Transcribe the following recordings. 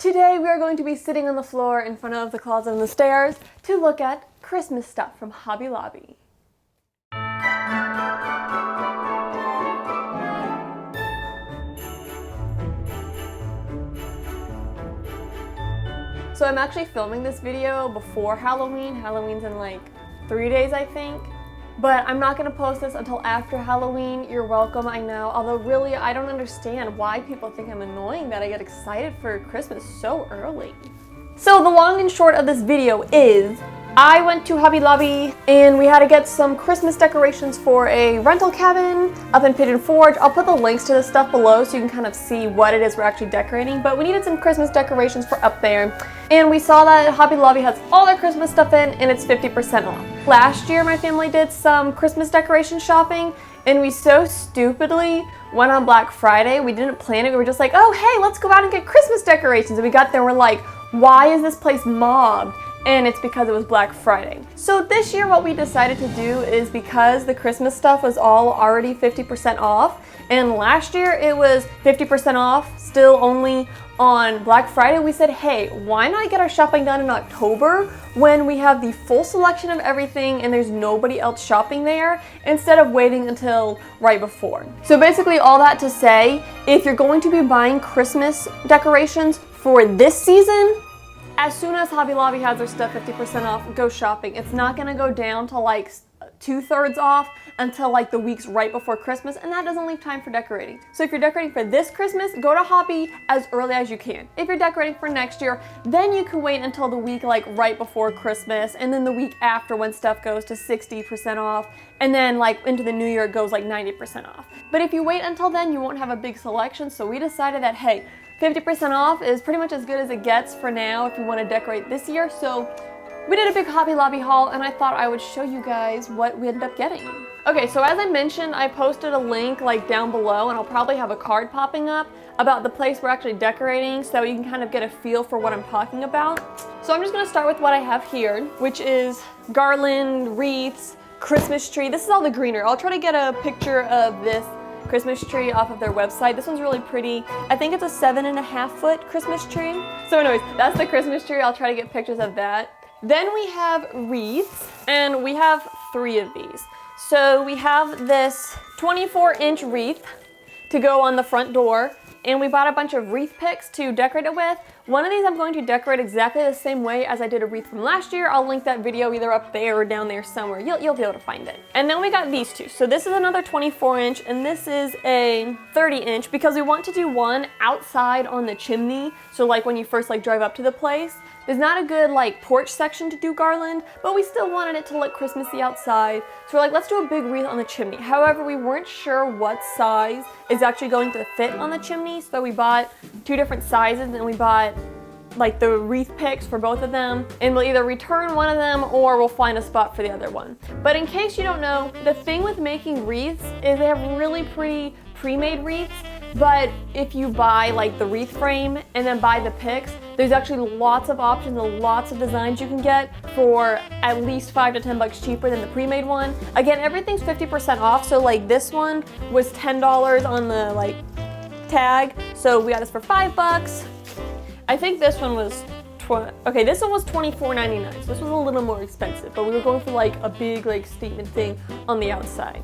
Today we are going to be sitting on the floor in front of the closet and the stairs to look at Christmas stuff from Hobby Lobby. So I'm actually filming this video before Halloween. Halloween's in like 3 days, I think. But I'm not gonna post this until after Halloween. You're welcome, I know. Although really, I don't understand why people think I'm annoying that I get excited for Christmas so early. So the long and short of this video is, I went to Hobby Lobby and we had to get some Christmas decorations for a rental cabin up in Pigeon Forge. I'll put the links to this stuff below so you can kind of see what it is we're actually decorating, but we needed some Christmas decorations for up there. And we saw that Hobby Lobby has all their Christmas stuff in and it's 50% off. Last year my family did some Christmas decoration shopping and we so stupidly went on Black Friday. We didn't plan it, we were just like, oh hey, let's go out and get Christmas decorations. And we got there and we're like, why is this place mobbed? And it's because it was Black Friday. So this year what we decided to do is, because the Christmas stuff was all already 50% off, and last year it was 50% off still only on Black Friday, we said, hey, why not get our shopping done in October when we have the full selection of everything and there's nobody else shopping there, instead of waiting until right before. So basically all that to say, if you're going to be buying Christmas decorations for this season, as soon as Hobby Lobby has their stuff 50% off, go shopping. It's not gonna go down to like 2/3 off until like the weeks right before Christmas, and that doesn't leave time for decorating. So if you're decorating for this Christmas, go to Hobby as early as you can. If you're decorating for next year, then you can wait until the week like right before Christmas, and then the week after when stuff goes to 60% off, and then like into the new year it goes like 90% off. But if you wait until then, you won't have a big selection, so we decided that, hey, 50% off is pretty much as good as it gets for now if you want to decorate this year. So we did a big Hobby Lobby haul and I thought I would show you guys what we ended up getting. Okay, so as I mentioned, I posted a link like down below, and I'll probably have a card popping up about the place we're actually decorating so you can kind of get a feel for what I'm talking about. So I'm just going to start with what I have here, which is garland, wreaths, Christmas tree. This is all the greenery. I'll try to get a picture of this Christmas tree off of their website. This one's really pretty. I think it's a 7.5 foot Christmas tree. So anyways, that's the Christmas tree. I'll try to get pictures of that. Then we have wreaths, and we have 3 of these. So we have this 24-inch wreath to go on the front door, and we bought a bunch of wreath picks to decorate it with. One of these I'm going to decorate exactly the same way as I did a wreath from last year. I'll link that video either up there or down there somewhere. You'll be able to find it. And then we got these 2. So this is another 24-inch, and this is a 30-inch because we want to do one outside on the chimney. So like when you first like drive up to the place, there's not a good like porch section to do garland, but we still wanted it to look Christmassy outside. So we're like, let's do a big wreath on the chimney. However, we weren't sure what size is actually going to fit on the chimney, so we bought 2 different sizes, and we bought like the wreath picks for both of them, and we'll either return one of them or we'll find a spot for the other one. But in case you don't know, the thing with making wreaths is they have really pretty pre-made wreaths, but if you buy like the wreath frame and then buy the picks, there's actually lots of options and lots of designs you can get for at least $5 to $10 cheaper than the pre-made one. Again, everything's 50% off, so like this one was $10 on the like tag, so we got this for $5. I think this one was this one was $24.99, so this was a little more expensive, but we were going for like a big like statement thing on the outside.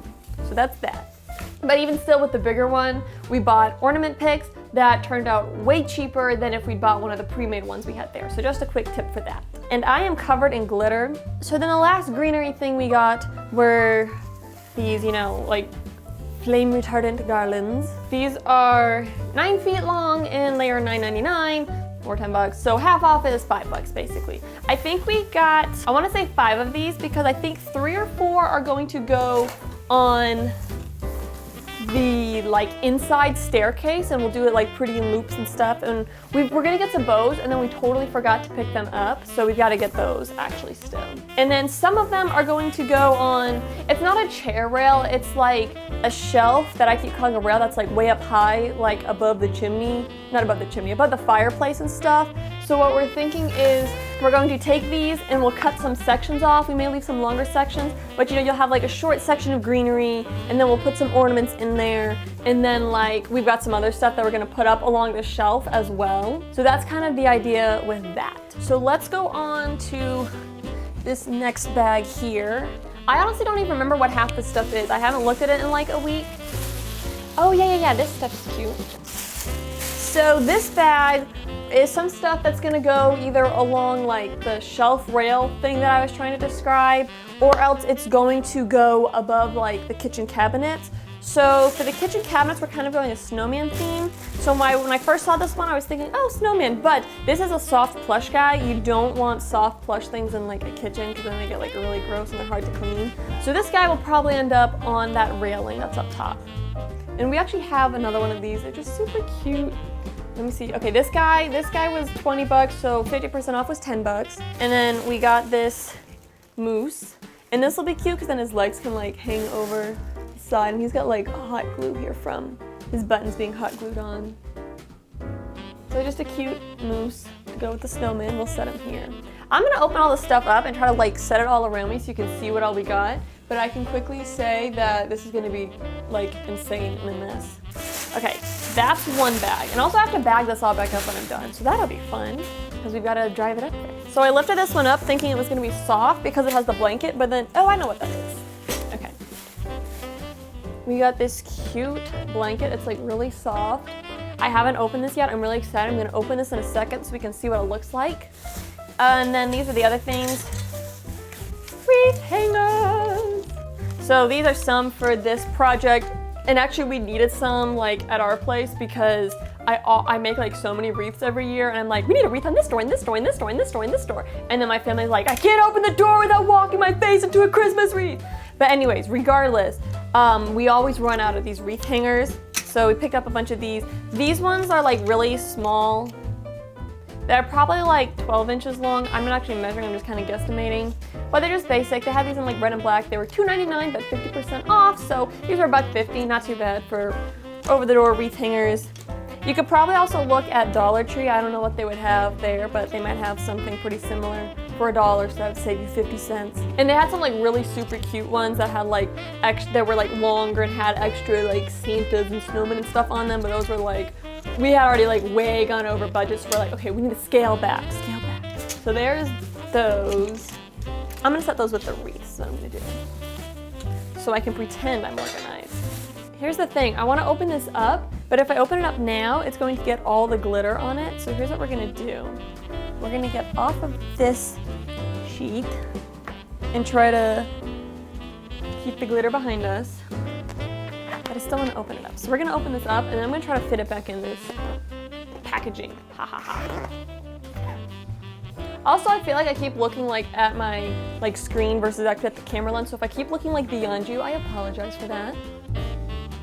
So that's that. But even still, with the bigger one, we bought ornament picks that turned out way cheaper than if we bought one of the pre-made ones we had there. So just a quick tip for that. And I am covered in glitter. So then the last greenery thing we got were these, you know, like flame retardant garlands. These are 9 feet long and they are $9.99 or $10. So half off is $5 basically. I think we got, I want to say 5 of these because I think 3 or 4 are going to go on the like inside staircase, and we'll do it like pretty in loops and stuff, and we're gonna get some bows, and then we totally forgot to pick them up, so we've got to get those actually still. And then some of them are going to go on, it's not a chair rail, it's like a shelf that I keep calling a rail that's like way up high, like above the chimney, not above the chimney, above the fireplace and stuff. So what we're thinking is we're going to take these and we'll cut some sections off. We may leave some longer sections, but you know, you'll have like a short section of greenery, and then we'll put some ornaments in there. And then like, we've got some other stuff that we're gonna put up along the shelf as well. So that's kind of the idea with that. So let's go on to this next bag here. I honestly don't even remember what half this stuff is. I haven't looked at it in like a week. Oh yeah, this stuff is cute. So this bag is some stuff that's gonna go either along like the shelf rail thing that I was trying to describe, or else it's going to go above like the kitchen cabinets. So for the kitchen cabinets, we're kind of going a snowman theme. So when I first saw this one, I was thinking, oh, snowman, but this is a soft plush guy. You don't want soft plush things in like a kitchen because then they get like really gross and they're hard to clean. So this guy will probably end up on that railing that's up top. And we actually have another one of these. They're just super cute. Let me see. Okay, this guy was 20 bucks, so 50% off was 10 bucks. And then we got this moose. And this will be cute because then his legs can like hang over the side, and he's got like hot glue here from his buttons being hot glued on. So just a cute moose to go with the snowman. We'll set him here. I'm gonna open all this stuff up and try to like set it all around me so you can see what all we got. But I can quickly say that this is gonna be like insane and a mess. Okay, that's one bag. And also I have to bag this all back up when I'm done. So that'll be fun because we've got to drive it up there. So I lifted this one up thinking it was gonna be soft because it has the blanket, but then, oh, I know what that is. Okay. We got this cute blanket. It's like really soft. I haven't opened this yet. I'm really excited. I'm gonna open this in a second so we can see what it looks like. And then these are the other things. Wreath hangers. So these are some for this project. And actually we needed some like at our place because I make like so many wreaths every year, and I'm like, we need a wreath on this door, and this door, and this door, and this door, and this door. And then my family's like, I can't open the door without walking my face into a Christmas wreath. But anyways, regardless, we always run out of these wreath hangers. So we picked up a bunch of these. These ones are like really small. They're probably like 12 inches long. I'm not actually measuring, I'm just kind of guesstimating. But they're just basic. They had these in like red and black. They were $2.99, but 50% off. So these are $1.50, not too bad for over-the-door wreath hangers. You could probably also look at Dollar Tree. I don't know what they would have there, but they might have something pretty similar for $1, so that would save you 50 cents. And they had some like really super cute ones that had like that were like longer and had extra like Santas and snowmen and stuff on them, but those were like, we had already like way gone over budgets. So we're like, okay, we need to scale back. So there's those. I'm gonna set those with the wreaths, so I'm gonna do. So I can pretend I'm organized. Here's the thing, I wanna open this up, but if I open it up now, it's going to get all the glitter on it. So here's what we're gonna do. We're gonna get off of this sheet and try to keep the glitter behind us. But I still wanna open it up. So we're gonna open this up and then I'm gonna try to fit it back in this packaging. Ha ha ha. Also, I feel like I keep looking like at my like screen versus actually at the camera lens. So if I keep looking like beyond you, I apologize for that.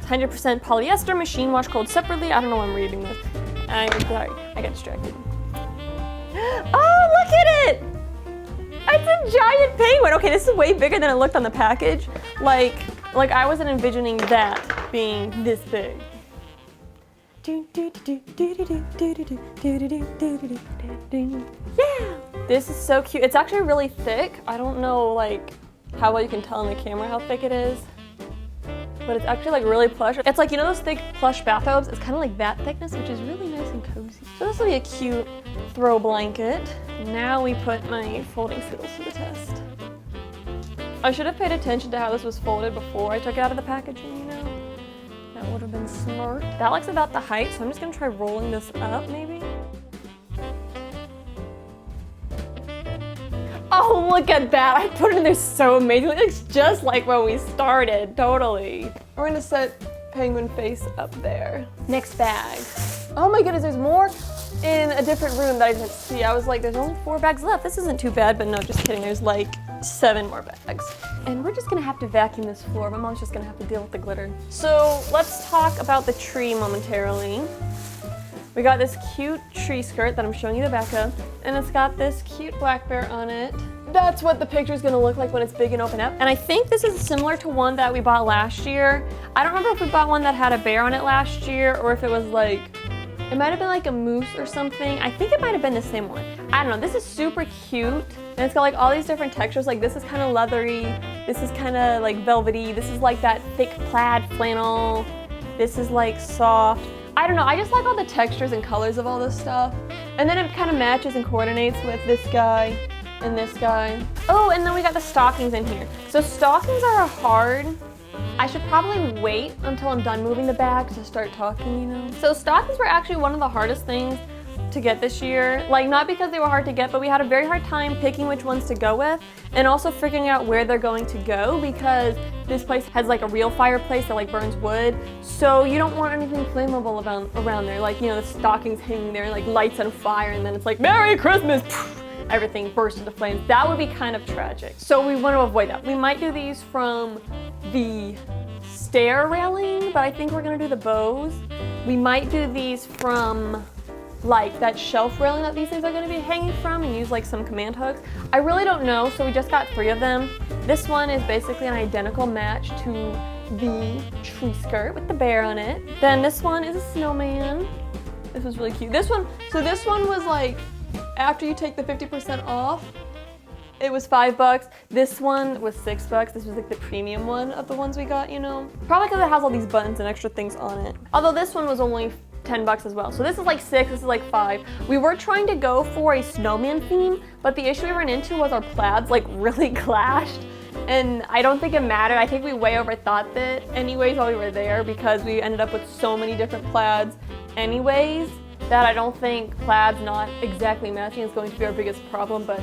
100% polyester, machine wash, cold separately. I don't know why I'm reading this. I'm sorry, I got distracted. Oh, look at it! It's a giant penguin. Okay, this is way bigger than it looked on the package. Like I wasn't envisioning that being this big. Yeah! This is so cute. It's actually really thick. I don't know like how well you can tell on the camera how thick it is. But it's actually like really plush. It's like, you know those thick plush bathrobes? It's kind of like that thickness, which is really nice and cozy. So this will be a cute throw blanket. Now we put my folding skittles to the test. I should have paid attention to how this was folded before I took it out of the packaging, you know? That would have been smart. That looks about the height, so I'm just gonna try rolling this up maybe. Oh, look at that. I put it in there so amazing. It looks just like when we started, totally. We're gonna set penguin face up there. Next bag. Oh my goodness, there's more in a different room that I didn't see. I was like, there's only 4 bags left. This isn't too bad, but no, just kidding. There's like 7 more bags. And we're just gonna have to vacuum this floor. My mom's just gonna have to deal with the glitter. So let's talk about the tree momentarily. We got this cute tree skirt that I'm showing you the back of, and it's got this cute black bear on it. That's what the picture's gonna look like when it's big and open up. And I think this is similar to one that we bought last year. I don't remember if we bought one that had a bear on it last year or if it was like It might have been like a moose or something. I think it might have been the same one. I don't know. This is super cute. And it's got like all these different textures. Like this is kind of leathery. This is kind of like velvety. This is like that thick plaid flannel. This is like soft. I don't know. I just like all the textures and colors of all this stuff. And then it kind of matches and coordinates with this guy and this guy. Oh, and then we got the stockings in here. So stockings are hard. I should probably wait until I'm done moving the bags to start talking, you know? So stockings were actually one of the hardest things to get this year. Like, not because they were hard to get, but we had a very hard time picking which ones to go with and also figuring out where they're going to go because this place has like a real fireplace that like burns wood. So you don't want anything flammable around there. Like, you know, the stockings hanging there, like lights on fire, and then it's like, Merry Christmas! Everything bursts into flames. That would be kind of tragic. So we want to avoid that. We might do these from the stair railing, but I think we're gonna do the bows. We might do these from like that shelf railing that these things are gonna be hanging from and use like some command hooks. I really don't know, so we just got 3 of them. This one is basically an identical match to the tree skirt with the bear on it. Then this one is a snowman. This was really cute. This one was like, after you take the 50% off, it was $5. This one was $6. This was like the premium one of the ones we got, you know? Probably because it has all these buttons and extra things on it. Although this one was only $10 as well. So this is like 6, this is like 5. We were trying to go for a snowman theme, but the issue we ran into was our plaids like really clashed. And I don't think it mattered. I think we way overthought it anyways while we were there because we ended up with so many different plaids anyways that I don't think plaids not exactly matching is going to be our biggest problem, but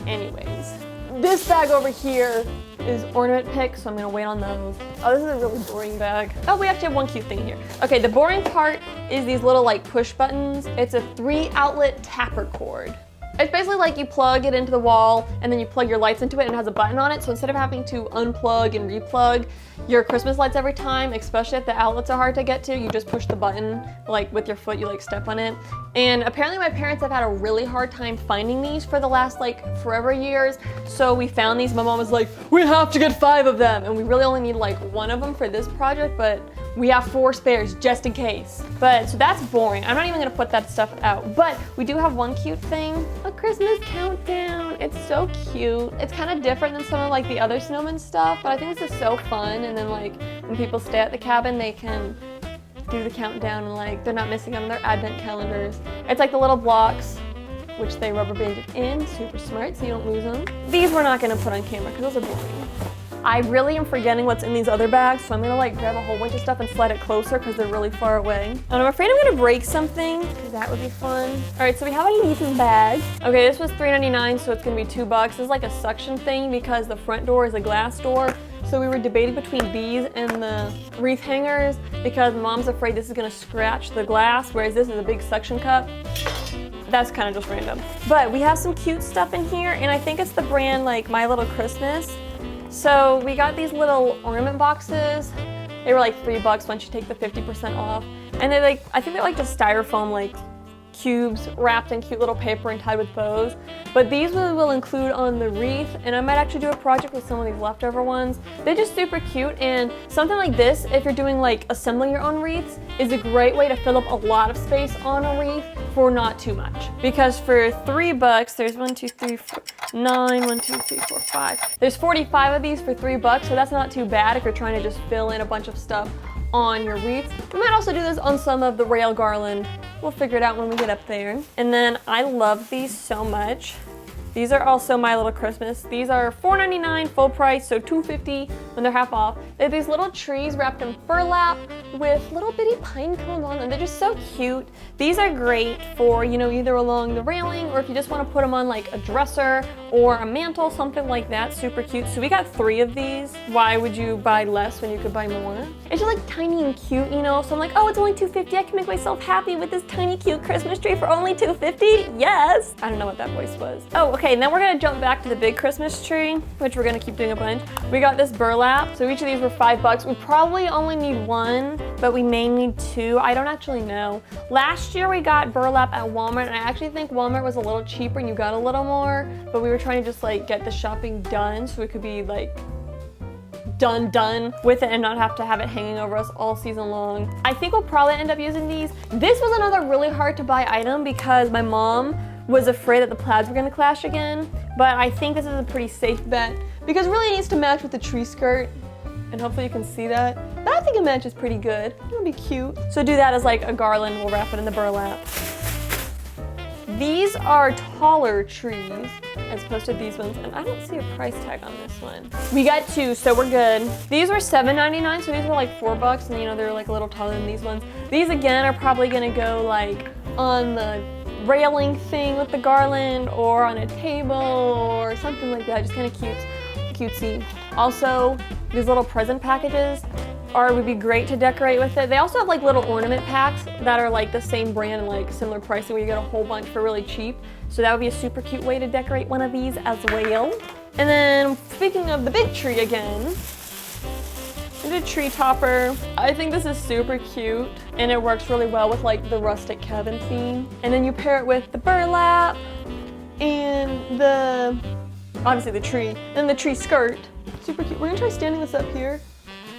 anyways. This bag over here is ornament picks, so I'm gonna wait on those. Oh, this is a really boring bag. Oh, we actually have one cute thing here. Okay, the boring part is these little like push buttons. It's a 3-outlet tapper cord. It's basically like you plug it into the wall and then you plug your lights into it and it has a button on it. So instead of having to unplug and replug your Christmas lights every time, especially if the outlets are hard to get to, you just push the button like with your foot, you like step on it. And apparently my parents have had a really hard time finding these for the last like forever years. So we found these. My mom was like, we have to get 5 of them. And we really only need like 1 of them for this project, but we have 4 spares just in case. But so that's boring. I'm not even gonna put that stuff out. But we do have one cute thing, a Christmas countdown. It's so cute. It's kind of different than some of like the other snowman stuff, but I think this is so fun. And then like when people stay at the cabin, they can do the countdown and like they're not missing out on their advent calendars. It's like the little blocks, which they rubber banded in, super smart, so you don't lose them. These we're not gonna put on camera because those are boring. I really am forgetting what's in these other bags, so I'm gonna like grab a whole bunch of stuff and slide it closer because they're really far away. And I'm afraid I'm gonna break something because that would be fun. All right, so we have a Wreaths bag. Okay, this was $3.99, so it's gonna be $2. This is like a suction thing because the front door is a glass door. So we were debating between these and the wreath hangers because Mom's afraid this is gonna scratch the glass, whereas this is a big suction cup. That's kind of just random. But we have some cute stuff in here, and I think it's the brand like My Little Christmas. So we got these little ornament boxes. They were like $3 once you take the 50% off. And they're like, I think they're like just styrofoam like cubes wrapped in cute little paper and tied with bows. But these we will include on the wreath, and I might actually do a project with some of these leftover ones. They're just super cute, and something like this, if you're doing like assembling your own wreaths, is a great way to fill up a lot of space on a wreath for not too much. Because for $3, there's 1, 2, 3, 4, 9, 1, 2, 3, 4, 5. There's 45 of these for $3, so that's not too bad if you're trying to just fill in a bunch of stuff on your wreaths. We might also do this on some of the rail garland. We'll figure it out when we get up there. And then I love these so much. These are also My Little Christmas. These are $4.99 full price, so $2.50 when they're half off. They have these little trees wrapped in burlap with little bitty pine cones on them. They're just so cute. These are great for, you know, either along the railing or if you just want to put them on like a dresser or a mantle, something like that. Super cute. So we got 3 of these. Why would you buy less when you could buy more? It's just like tiny and cute, you know? So I'm like, oh, it's only $2.50. I can make myself happy with this tiny cute Christmas tree for only $2.50. Yes. I don't know what that voice was. Oh, okay. And then we're gonna jump back to the big Christmas tree, which we're gonna keep doing a bunch. We got this burlap. So each of these were $5. We probably only need 1, but we may need 2. I don't actually know. Last year we got burlap at Walmart, and I actually think Walmart was a little cheaper and you got a little more, but we were trying to just like get the shopping done so it could be like done with it and not have to have it hanging over us all season long. I think we'll probably end up using these. This was another really hard to buy item because my mom was afraid that the plaids were gonna clash again, but I think this is a pretty safe bet because it really needs to match with the tree skirt, and hopefully you can see that. But I think it matches pretty good. It'll be cute. So do that as like a garland. We'll wrap it in the burlap. These are taller trees as opposed to these ones, and I don't see a price tag on this one. We got two, so we're good. These were $7.99, so these were like $4, and you know, they're like a little taller than these ones. These again are probably gonna go like on the railing thing with the garland or on a table or something like that, just kind of cutesy. Also, these little present packages would be great to decorate with it. They also have like little ornament packs that are like the same brand and like similar pricing where you get a whole bunch for really cheap. So that would be a super cute way to decorate one of these as well. And then speaking of the big tree again, the tree topper. I think this is super cute and it works really well with like the rustic cabin theme. And then you pair it with the burlap and obviously the tree, and the tree skirt. Super cute. We're gonna try standing this up here.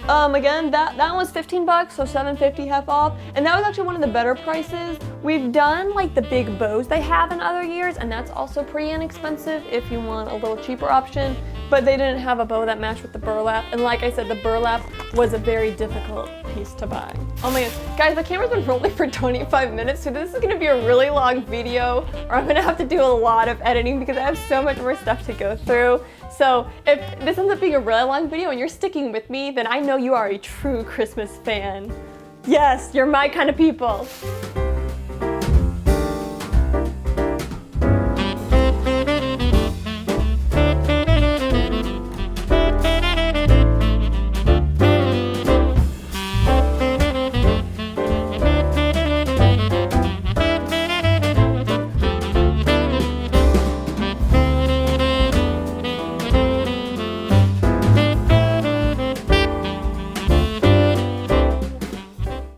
Again, that one was $15, so $7.50 half off. And that was actually one of the better prices. We've done like the big bows they have in other years, and that's also pretty inexpensive if you want a little cheaper option. But they didn't have a bow that matched with the burlap. And like I said, the burlap was a very difficult piece to buy. Oh my gosh. Guys, the camera's been rolling for 25 minutes, so this is gonna be a really long video, or I'm gonna have to do a lot of editing because I have so much more stuff to go through. So if this ends up being a really long video and you're sticking with me, then I know you are a true Christmas fan. Yes, you're my kind of people.